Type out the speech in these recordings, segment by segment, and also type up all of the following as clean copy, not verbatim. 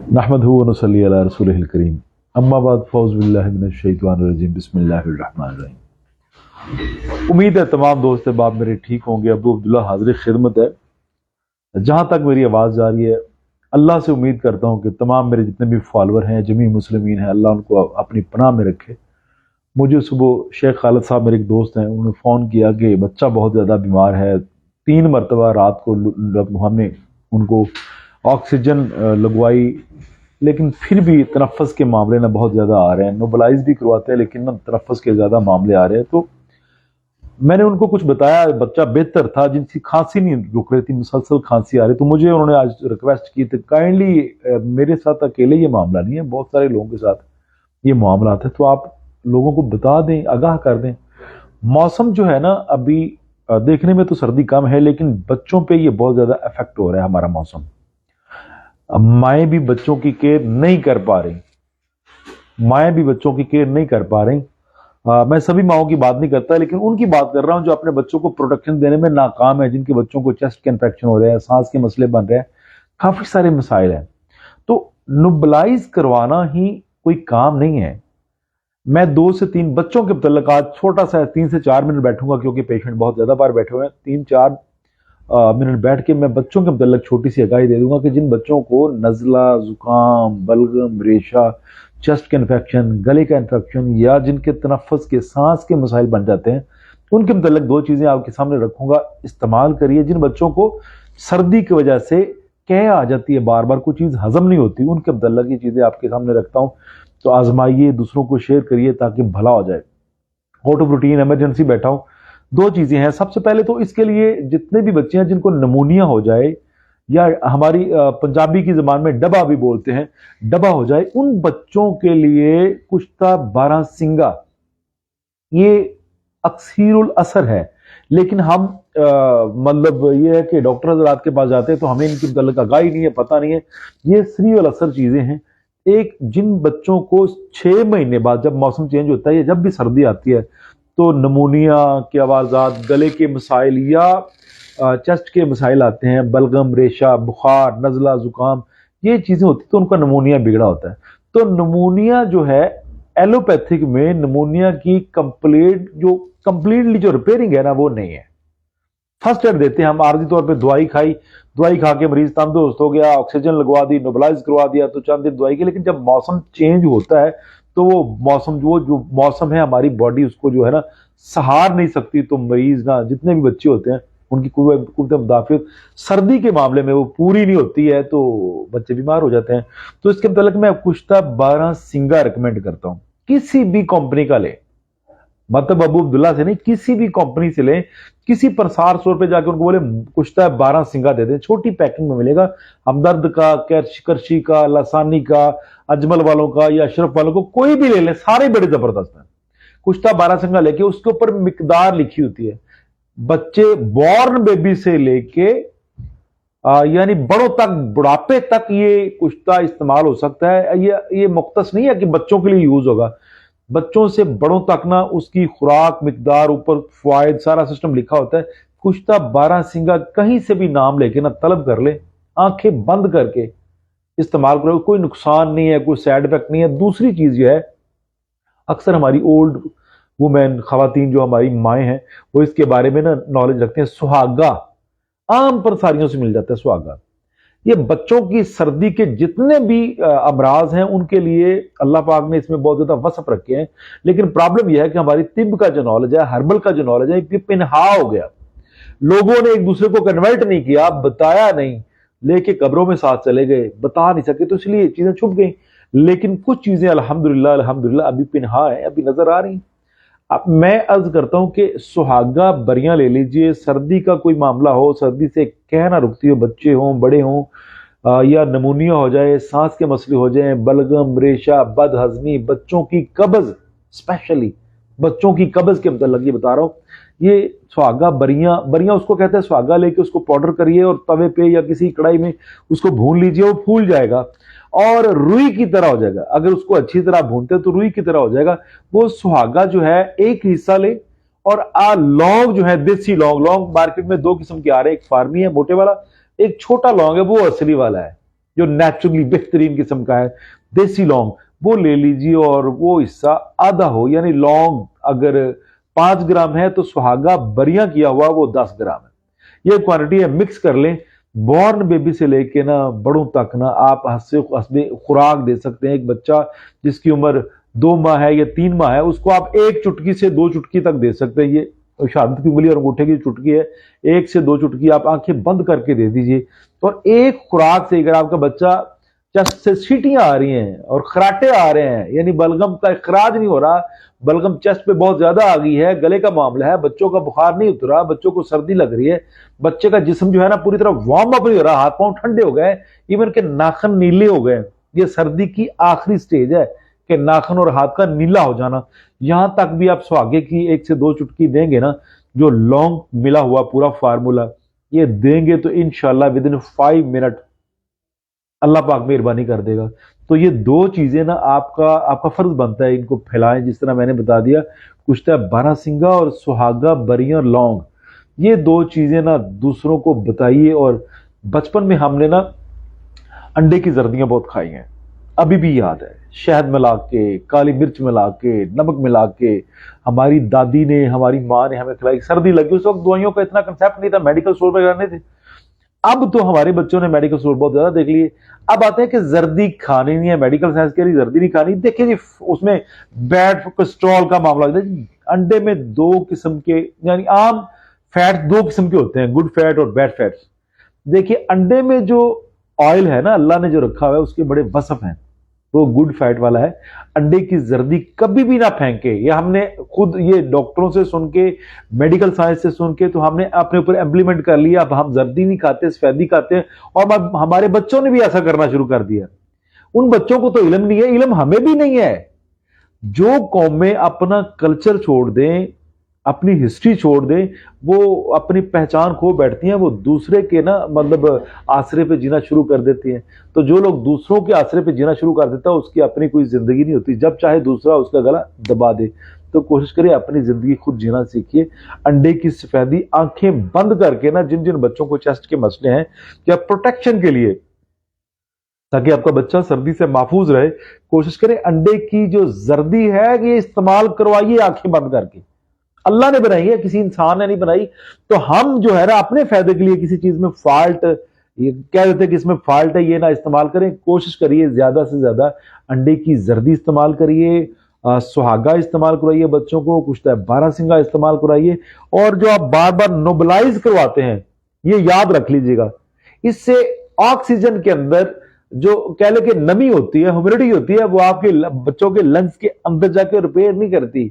नहमदहु व नसल्ली अला रसूलिहिल करीम अम्मा बाद फौज़ बिल्लाहि मिनश शैतानिर रजीम बिस्मिल्लाहिर रहमानिर रहीम। उम्मीद है तमाम दोस्त बाप मेरे ठीक होंगे। अबू अब्दुल्ला हाजिर खिदमत है। जहाँ तक मेरी आवाज़ जा रही है, अल्लाह से उम्मीद करता हूँ कि तमाम मेरे जितने भी फॉलोअर हैं, जमी मुस्लिमीन हैं, अल्लाह उनको अपनी पनाह में रखे। मुझे सुबह शेख खालिद साहब मेरे एक दोस्त हैं, उन्होंने फ़ोन किया कि बच्चा बहुत ज़्यादा बीमार है। 3 मरतबा रात को हमने उनको ऑक्सीजन लगवाई, लेकिन फिर भी तनफ़्फ़ुस के मामले ना बहुत ज़्यादा आ रहे हैं। नोबलाइज भी करवाते हैं लेकिन ना तनफ़्फ़ुस के ज़्यादा मामले आ रहे हैं। तो मैंने उनको कुछ बताया, बच्चा बेहतर था, जिनकी खांसी नहीं रुक रही थी, मुसलसल खांसी आ रही। तो मुझे उन्होंने आज रिक्वेस्ट की थी, काइंडली मेरे साथ अकेले ये मामला नहीं है, बहुत सारे लोगों के साथ ये मामला आता है, तो आप लोगों को बता दें, आगाह कर दें। मौसम जो है ना, अभी देखने में तो सर्दी कम है, लेकिन बच्चों पे ये बहुत ज़्यादा इफेक्ट हो रहा है हमारा मौसम। अब माएँ भी बच्चों की केयर नहीं कर पा रही, माएँ भी बच्चों की केयर नहीं कर पा रही। मैं सभी माओं की बात नहीं करता, लेकिन उनकी बात कर रहा हूँ जो अपने बच्चों को प्रोटेक्शन देने में नाकाम है, जिनके बच्चों को चेस्ट के इन्फेक्शन हो रहे हैं, सांस के मसले बन रहे हैं, काफ़ी सारे मसाइल हैं। तो नुबलाइज करवाना ही कोई काम नहीं है। मैं 2 से 3 बच्चों के मुतल्लिक़ आज छोटा सा 3 से 4 मिनट बैठूंगा, क्योंकि पेशेंट बहुत ज़्यादा बार बैठे हुए हैं। 3-4 मिनट बैठ के मैं बच्चों के मुतल्लिक़ छोटी सी आगाही दे दूंगा कि जिन बच्चों को नज़ला, ज़ुकाम, बलगम, रेशा, चेस्ट का इन्फेक्शन, गले का इन्फेक्शन, या जिनके तनफ़्फ़ुस के सांस के मसाइल बन जाते हैं, तो उनके मुतल्लिक़ 2 चीज़ें आपके सामने रखूंगा, इस्तेमाल करिए। जिन बच्चों को सर्दी की वजह से कह आ जाती है, बार बार कोई चीज़ हजम नहीं होती, उनके मुतल्लिक़ ये चीज़ें आपके सामने रखता हूँ। तो आजमाइए, दूसरों को शेयर करिए ताकि भला हो जाए। ऑटो प्रोटीन इमरजेंसी बैठा हूँ। 2 चीज़ें हैं। सबसे पहले तो इसके लिए जितने भी बच्चे हैं जिनको नमूनिया हो जाए, या हमारी पंजाबी की ज़बान में डबा भी बोलते हैं, डबा हो जाए, उन बच्चों के लिए कुश्ता बारहसिंगा ये अक्सीरुल असर है। लेकिन हम मतलब ये है कि डॉक्टर हज़रात के पास जाते हैं तो हमें इनकी मुतल्लिक़ आगाही नहीं है, पता नहीं है। ये सरीउल असर चीज़ें हैं। एक, जिन बच्चों को 6 महीने बाद जब मौसम चेंज होता है या जब भी सर्दी आती है, तो नमूनिया के आवाज़ात, गले के मसाइल या चेस्ट के मसाइल आते हैं, बलगम, रेशा, बुखार, नज़ला, ज़ुकाम, ये चीज़ें होती हैं, तो उनका नमूनिया बिगड़ा होता है। तो नमूनिया जो है, एलोपैथिक में नमूनिया की कंप्लीटली जो रिपेयरिंग है ना, वो नहीं है। फर्स्ट एड देते हैं हम, आर्जी तौर पे दवाई खाई, दवाई खा के मरीज तंदुरुस्त हो गया, ऑक्सीजन लगवा दी, नोबलाइज करवा दिया, तो चंद दिन दवाई की। लेकिन जब मौसम चेंज होता है तो वो मौसम जो मौसम है, हमारी बॉडी उसको जो है ना सहार नहीं सकती। तो मरीज ना, जितने भी बच्चे होते हैं, उनकी कुव्वत मुदाफ़ियत सर्दी के मामले में वो पूरी नहीं होती है, तो बच्चे बीमार हो जाते हैं। तो इसके मुताबिक मैं कुश्ता बारहसिंगा रिकमेंड करता हूँ। किसी भी कंपनी का ले, मतलब अबू अब्दुल्ला से नहीं, किसी भी कंपनी से लें। किसी प्रसार स्टोर पे जाकर उनको बोले कुश्ता बारहसिंगा दे दें, छोटी पैकिंग में मिलेगा। हमदर्द का, करशी का, लसानी का, अजमल वालों का या अशरफ वालों को, कोई भी ले लें, सारे बड़े जबरदस्त हैं। कुश्ता बारहसिंगा लेके उसके ऊपर मिकदार लिखी होती है। बच्चे बॉर्न बेबी से लेके यानी बड़ों तक, बुढ़ापे तक ये कुश्ता इस्तेमाल हो सकता है। ये मुख्तस नहीं है कि बच्चों के लिए यूज होगा, बच्चों से बड़ों तक ना उसकी खुराक, मिकदार, ऊपर फवायद, सारा सिस्टम लिखा होता है। कुश्ता बारहसिंगा कहीं से भी नाम लेके ना तलब कर ले, आंखें बंद करके इस्तेमाल करो, कोई नुकसान नहीं है, कोई साइड इफेक्ट नहीं है। दूसरी चीज ये है, अक्सर हमारी ओल्ड वुमेन, खवातीन जो हमारी माएँ हैं, वो इसके बारे में ना नॉलेज रखते हैं। सुहागा आम पर सारियों से मिल जाता है सुहागा। ये बच्चों की सर्दी के जितने भी अमराज हैं, उनके लिए अल्लाह पाक ने इसमें बहुत ज्यादा वसफ रखे हैं। लेकिन प्रॉब्लम यह है कि हमारी तिब का जो नॉलेज है, हर्बल का जो नॉलेज है, ये पिनहा हो गया। लोगों ने एक दूसरे को कन्वर्ट नहीं किया, बताया नहीं, लेके कब्रों में साथ चले गए, बता नहीं सके, तो इसलिए चीजें छुप गई। लेकिन कुछ चीजें अल्हम्दुलिल्लाह अल्हम्दुलिल्लाह अभी पिनहा है, अभी नजर आ रही। अब मैं अर्ज करता हूं कि सुहागा बरियां ले लीजिए। सर्दी का कोई मामला हो, सर्दी से कह ना रुकती हो, बच्चे हों, बड़े हों, या नमूनिया हो जाए, सांस के मसले हो जाए, बलगम, रेशा, बदहजमी, बच्चों की कब्ज, स्पेशली बच्चों की कब्ज के मतलब ये बता रहा हूँ। ये सुहागा बरियां उसको कहते हैं। सुहागा लेके उसको पाउडर करिए और तवे पे या किसी कढ़ाई में उसको भून लीजिए, वो फूल जाएगा और रुई की तरह हो जाएगा। अगर उसको अच्छी तरह भूनते हैं तो रुई की तरह हो जाएगा। वो सुहागा जो है, एक हिस्सा ले, और लौंग जो है, देसी लौंग मार्केट में 2 किस्म के आ रहे हैं, एक फार्मी है मोटे वाला, एक छोटा लौंग है, वो असली वाला है। जो नेचुरली बेहतरीन किस्म का है, देसी लौंग, वो ले लीजिए और वो हिस्सा आधा हो, यानी लौंग अगर 5 ग्राम है तो सुहागा बरिया किया हुआ वो 10 ग्राम है। ये क्वांटिटी है, मिक्स कर लें। बॉर्न बेबी से लेके ना बड़ों तक ना आप हंसबे खुराक दे सकते हैं। एक बच्चा जिसकी उम्र 2 माह है या 3 माह है, उसको आप 1 चुटकी से 2 चुटकी तक दे सकते हैं। ये शहादत की उंगली और अंगूठे की चुटकी है, 1 से 2 चुटकी आप आंखें बंद करके दे दीजिए। और एक खुराक से अगर आपका बच्चा चेस्ट से सीटियां आ रही हैं और खराटे आ रहे हैं, यानी बलगम का इखराज नहीं हो रहा, बलगम चेस्ट पे बहुत ज्यादा आ गई है, गले का मामला है, बच्चों का बुखार नहीं उतरा, बच्चों को सर्दी लग रही है, बच्चे का जिस्म जो है ना पूरी तरह वार्म अप नहीं हो रहा, हाथ पांव ठंडे हो गए, इवन के नाखून नीले हो गए, ये सर्दी की आखिरी स्टेज है कि नाखून और हाथ का नीला हो जाना। यहां तक भी आप सुहागे की 1 से 2 चुटकी देंगे ना, जो लौंग मिला हुआ पूरा फार्मूला ये देंगे तो इंशाल्लाह विद इन 5 मिनट अल्लाह पाक मेहरबानी कर देगा। तो ये 2 चीजें ना आपका फर्ज बनता है इनको फैलाएं, जिस तरह मैंने बता दिया, कुश्ता बारहसिंगा और सुहागा बरिया और लौंग, ये 2 चीजें ना दूसरों को बताइए। और बचपन में हमने ना अंडे की जर्दियां बहुत खाई हैं, अभी भी याद है, शहद मिला के, काली मिर्च मिला के, नमक मिला के हमारी दादी ने, हमारी माँ ने हमें खिलाई। सर्दी लगी, उस वक्त दवाइयों का इतना कंसेप्ट नहीं था, मेडिकल स्टोर पर जाने थे। अब तो हमारे बच्चों ने मेडिकल स्टोर बहुत ज्यादा देख लिए। अब आते हैं कि जर्दी खानी नहीं है, मेडिकल साइंस के लिए जर्दी नहीं खानी। देखिए जी, उसमें बैड कोलेस्ट्रॉल का मामला है। अंडे में 2 किस्म के, यानी आम फैट 2 किस्म के होते हैं, गुड फैट और बैड फैट्स। देखिए अंडे में जो ऑयल है ना अल्लाह ने जो रखा हुआ है उसके बड़े वसफ हैं, वो गुड फैट वाला है। अंडे की जर्दी कभी भी ना फेंके, ये हमने खुद ये डॉक्टरों से सुन के, मेडिकल साइंस से सुन के तो हमने अपने ऊपर इम्प्लीमेंट कर लिया। अब हम जर्दी नहीं खाते, सफेदी खाते हैं, और हमारे बच्चों ने भी ऐसा करना शुरू कर दिया। उन बच्चों को तो इल्म नहीं है, इल्म हमें भी नहीं है। जो कौमें अपना कल्चर छोड़ दें, अपनी हिस्ट्री छोड़ दें, वो अपनी पहचान खो बैठती हैं, वो दूसरे के ना मतलब आसरे पे जीना शुरू कर देती हैं। तो जो लोग दूसरों के आसरे पे जीना शुरू कर देता है उसकी अपनी कोई जिंदगी नहीं होती, जब चाहे दूसरा उसका गला दबा दे। तो कोशिश करिए अपनी जिंदगी खुद जीना सीखिए। अंडे की सफेदी आंखें बंद करके ना, जिन जिन बच्चों को चेस्ट के मसले हैं या प्रोटेक्शन के लिए, ताकि आपका बच्चा सर्दी से महफूज रहे, कोशिश करें अंडे की जो जर्दी है ये इस्तेमाल करवाइए आंखें बंद करके। अल्लाह ने बनाई है, किसी इंसान ने नहीं बनाई। तो हम जो है ना अपने फायदे के लिए किसी चीज में फॉल्ट, ये कह देते हैं कि इसमें फॉल्ट है, ये ना इस्तेमाल करें। कोशिश करिए ज्यादा से ज्यादा अंडे की जर्दी इस्तेमाल करिए, सुहागा इस्तेमाल करवाइए बच्चों को, कुश्ता बारहसिंगा इस्तेमाल करवाइए। और जो आप बार बार नोबलाइज करवाते हैं, ये याद रख लीजिएगा, इससे ऑक्सीजन के अंदर जो कह ले कि नमी होती है, ह्यूमिडिटी होती है, वो आपके बच्चों के लंग्स के अंदर जाके रिपेयर नहीं करती।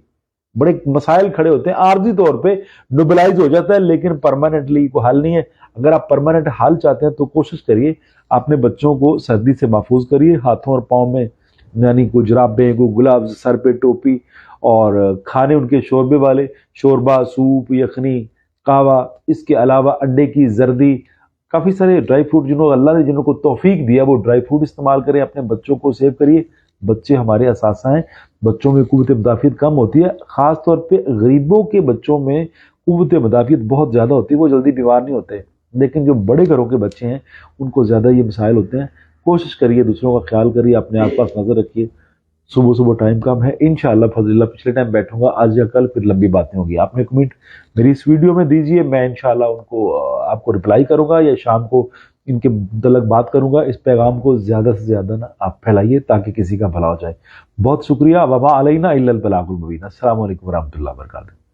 बड़े मसाइल खड़े होते हैं, आर्जी तौर पे नोबलाइज हो जाता है, लेकिन परमानेंटली कोई हल नहीं है। अगर आप परमानेंट हल चाहते हैं तो कोशिश करिए अपने बच्चों को सर्दी से महफूज करिए। हाथों और पाँव में यानी कोई जुराबे, कोई ग्लव्स, सर पे टोपी, और खाने उनके शोरबे वाले, शोरबा, सूप, यखनी, कहवा। इसके अलावा अंडे की जर्दी, काफ़ी सारे ड्राई फ्रूट जिन्होंने अल्लाह ने जिनको तौफीक दिया वो ड्राई फ्रूट इस्तेमाल करें, अपने बच्चों को सेव करिए। बच्चे हमारे असासा हैं, बच्चों में कुव्वत मुदाफ़ियत कम होती है, ख़ास तौर पे गरीबों के बच्चों में कुव्वत मुदाफ़ियत बहुत ज़्यादा होती है, वो जल्दी बीमार नहीं होते। लेकिन जो बड़े घरों के बच्चे हैं उनको ज़्यादा ये मसाइल होते हैं। कोशिश करिए, दूसरों का ख्याल करिए, अपने आप पास नज़र रखिए। सुबह सुबह टाइम कम है, इंशाअल्लाह फज़लिल्लाह पिछले टाइम बैठूंगा, आज या कल फिर लंबी बातें होगी। आपने कमेंट मेरी इस वीडियो में दीजिए, मैं इंशाअल्लाह उनको आपको रिप्लाई करूंगा या शाम को इनके मुतल्लिक़ बात करूंगा। इस पैगाम को ज़्यादा से ज़्यादा ना आप फैलाइए ताकि किसी का भला हो जाए। बहुत शुक्रिया। वमा अलैना इल्लल बलागुल मुबीन। अस्सलामु अलैकुम व रहमतुल्लाहि व बरकातुहू।